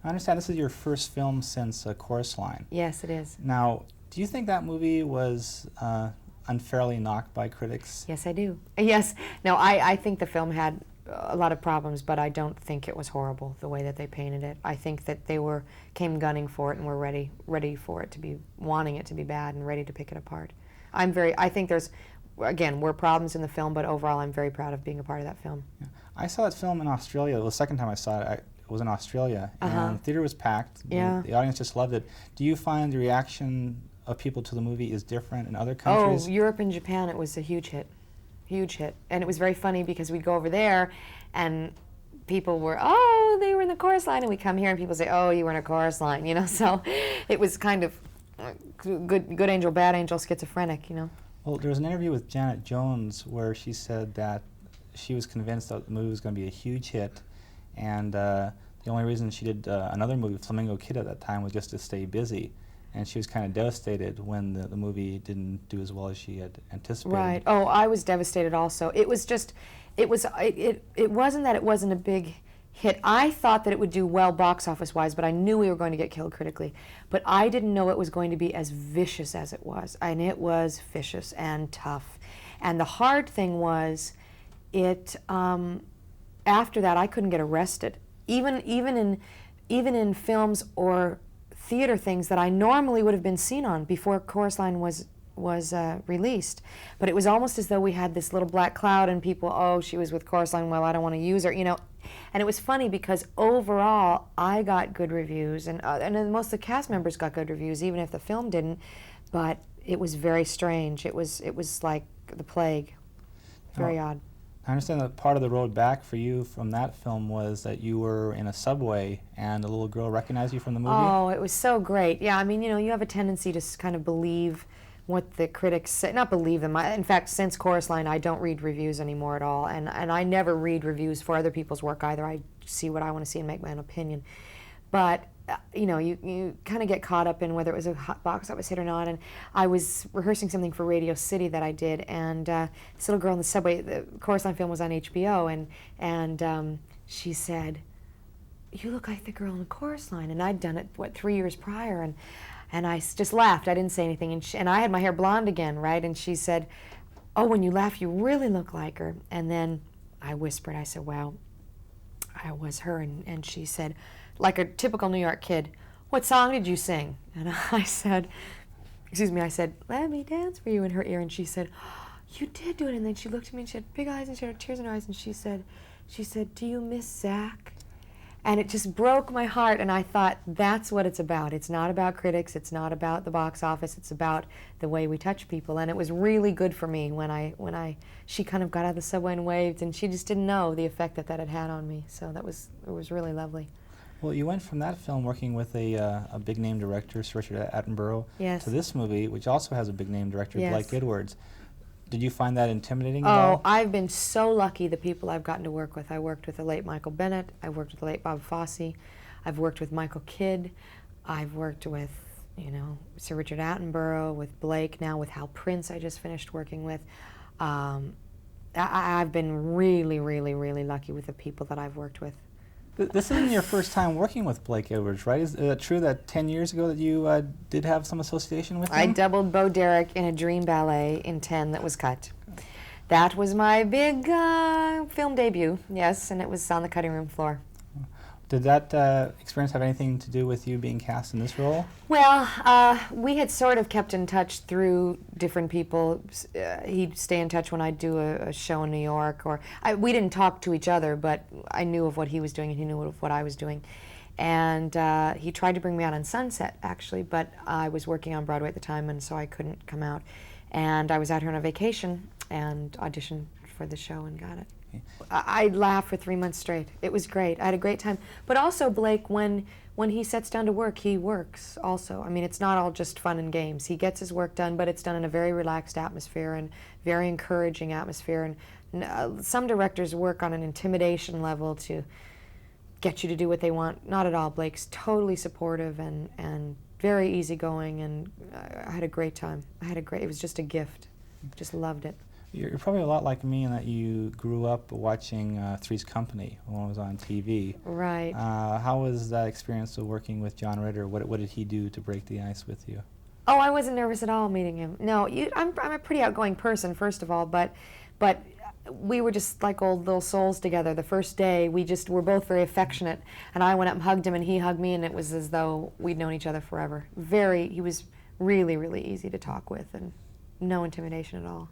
I understand this is your first film since Chorus Line. Yes, it is. Now, do you think that movie was unfairly knocked by critics? Yes, I do. Yes. No, I think the film had a lot of problems, but I don't think it was horrible the way that they painted it. I think that they came gunning for it and were ready for it to be, wanting it to be bad and ready to pick it apart. I think there's, again, were problems in the film, but overall I'm very proud of being a part of that film. Yeah. I saw that film in Australia. The second time I saw it, it was in Australia, and the theater was packed. Yeah. The audience just loved it. Do you find the reaction of people to the movie is different in other countries? Oh, Europe and Japan, it was a huge hit. Huge hit. And it was very funny because we'd go over there and people were, oh, they were in the chorus line, and we come here and people say, oh, you were in a chorus line, you know, so it was kind of good angel, bad angel, schizophrenic, you know. Well, there was an interview with Janet Jones where she said that she was convinced that the movie was going to be a huge hit, and the only reason she did another movie, Flamingo Kid, at that time was just to stay busy. And she was kind of devastated when the movie didn't do as well as she had anticipated. Right. Oh, I was devastated also. It was just, it wasn't that it wasn't a big hit. I thought that it would do well box office-wise, but I knew we were going to get killed critically. But I didn't know it was going to be as vicious as it was. And it was vicious and tough. And the hard thing was, after that, I couldn't get arrested. Even in films or theater things that I normally would have been seen on before Chorus Line was released. But it was almost as though we had this little black cloud and people, oh, she was with Chorus Line, well, I don't want to use her, you know. And it was funny because overall I got good reviews, and then most of the cast members got good reviews, even if the film didn't. But it was very strange. It was like the plague. Very odd. I understand that part of the road back for you from that film was that you were in a subway and a little girl recognized you from the movie. Oh, it was so great. Yeah, I mean, you know, you have a tendency to kind of believe what the critics say, not believe them. In fact, since Chorus Line, I don't read reviews anymore at all, and I never read reviews for other people's work either. I see what I want to see and make my own opinion. But you know, you kind of get caught up in whether it was a hot box office hit or not. And I was rehearsing something for Radio City that I did, and this little girl in the subway, the Chorus Line film was on HBO, and she said, "You look like the girl in the Chorus Line." And I'd done it, 3 years prior, and I just laughed. I didn't say anything, and I had my hair blonde again, right? And she said, "Oh, when you laugh, you really look like her." And then I whispered, I said, "Well, I was her," and she said, like a typical New York kid, "What song did you sing?" And I said, "Let me dance for you," in her ear. And she said, "You did do it." And then she looked at me and she had big eyes and she had tears in her eyes, and she said, "Do you miss Zach?" And it just broke my heart, and I thought, that's what it's about. It's not about critics, it's not about the box office, it's about the way we touch people. And it was really good for me when she kind of got out of the subway and waved, and she just didn't know the effect that had had on me. So it was really lovely. Well, you went from that film working with a big-name director, Sir Richard Attenborough, yes, to this movie, which also has a big-name director, yes, Blake Edwards. Did you find that intimidating at all? Oh, I've been so lucky, the people I've gotten to work with. I worked with the late Michael Bennett. I worked with the late Bob Fosse. I've worked with Michael Kidd. I've worked with, you know, Sir Richard Attenborough, with Blake, now with Hal Prince I just finished working with. I've been really, really, really lucky with the people that I've worked with. This isn't your first time working with Blake Edwards, right? Is it true that 10 years ago that you did have some association with him? I doubled Bo Derek in a dream ballet in 10 that was cut. That was my big film debut, yes, and it was on the cutting room floor. Did that experience have anything to do with you being cast in this role? Well, we had sort of kept in touch through different people. He'd stay in touch when I'd do a show in New York, or we didn't talk to each other, but I knew of what he was doing and he knew of what I was doing. And he tried to bring me out on Sunset, actually, but I was working on Broadway at the time, and so I couldn't come out. And I was out here on a vacation and auditioned for the show and got it. I laughed for 3 months straight. It was great. I had a great time. But also, Blake, when he sets down to work, he works also. I mean, it's not all just fun and games. He gets his work done, but it's done in a very relaxed atmosphere and very encouraging atmosphere. And some directors work on an intimidation level to get you to do what they want. Not at all. Blake's totally supportive and very easygoing, and I had a great time. It was just a gift. Just loved it. You're probably a lot like me in that you grew up watching Three's Company when it was on TV. Right. How was that experience of working with John Ritter? What did he do to break the ice with you? Oh, I wasn't nervous at all meeting him. No, I'm a pretty outgoing person, first of all, but we were just like old little souls together. The first day, we just were both very affectionate, and I went up and hugged him, and he hugged me, and it was as though we'd known each other forever. He was really, really easy to talk with, and no intimidation at all.